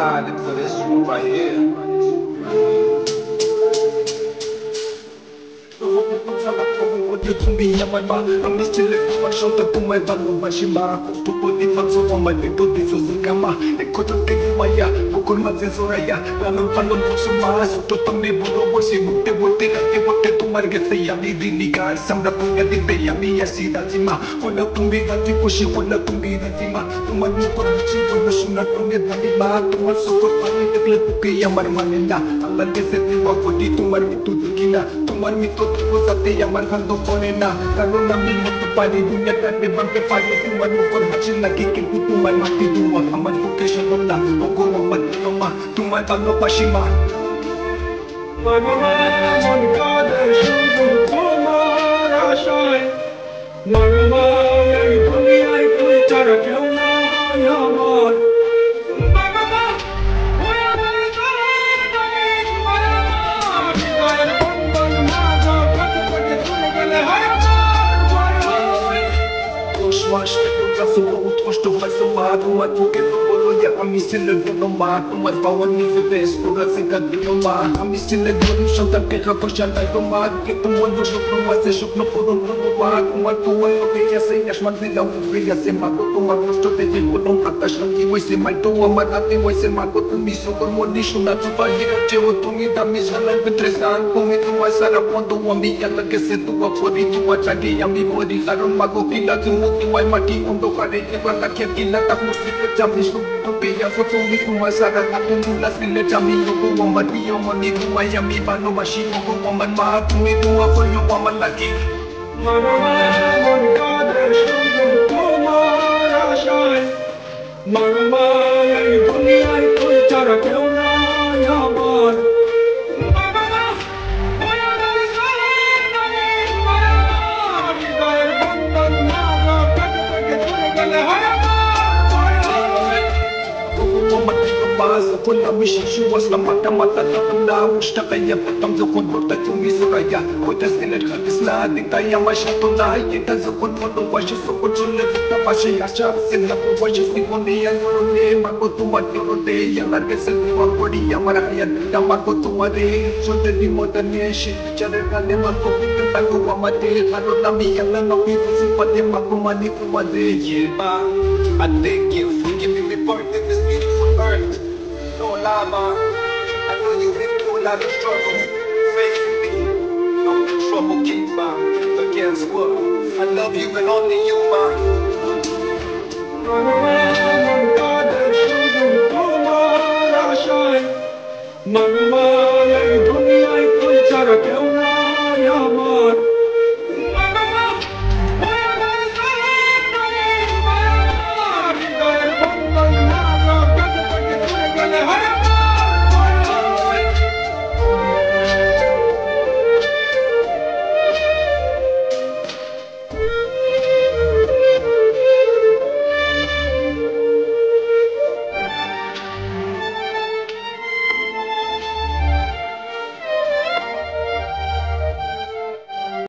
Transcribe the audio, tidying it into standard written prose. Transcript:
decided for this one right here. Tumia mai ba, ami stile ku shanta ku mai ba no mashima ku tu podi fanzo wa mai tu di so kama e ko tu te maya ku kun ma zenzo raya lano pano su ma su to tamne budo bo si mutte botte tu mar ge se ya mi ni ka samra ku ya di pe ya mi ya si da jima wala tumbi da ti kushi wala tumbi da jima tu man mu ko chi wala suna tu ne da di ba tu ma su ko pani de le ku ya mar manenda Allah ge se ti wa ko di tu mar mi tu kina tu mar mi to tu sa te ya mar khando na kalau namin magpapali dunya at ibang kepali tuman mo kon hatsin nakikikutuman mati duwa aman vocation mo na ogo mamad nama tumatalo pa shima Mamaman kada shudu kumara shai Mamaman ay bungi ay kulitara kyaw na yaman Smash the vessel, push the vessel, my to get the bottle, yeah, I'm still a good no man, my power needs the best, but I think I do no man, I'm still a good shot that get a question, I don't mind, get the one to shoot no one, shoot no put on the one, my to one, okay, I say, yes, man, they don't really say, my go to my roast to the people, don't attach them, you say, my to one, my nothing, I say, my go to me, so good one, issue not to find it, to me, that means I like the dress, and to me to my side, I want to one be, and like I said, to a body, to what I did, and me body, I don't my go, feel like to move, why mati undo kare ke bala ke kila ta musik jami su to be ya so to mi kuma sara na tu la sile jami yo go mati yo mani tu mayami bano mashi yo go man ma tu mi tu ko yo man lagi mama mon kada shudu kumara shai mama ay bungi ay kulitara kyaw na yaman كل مش شو وصل مكة مكة تطلع مشتقية تمزقون برتا تومي سرايا وتسأل الخلق سنادي تايا ما شطنا هي تزقون فلو واشي سقون شلة تباشي عشاب سنة واشي سيقوني ينوروني ما كنتو ما تيروني يلا كسل وقودي يا مرحيا ما كنتو ما دي شدني مدني شي جرغاني ما كنتو تنتاكو وما دي خارو نامي يلا نوكي فسيبادي ما كماني كمادي يبا I thank you for giving me birth in this beautiful earth. No lie, ma. I know you've been through a lot of struggle. Faith in me. I'm the trouble keeper. But guess what? I love you and only you, ma.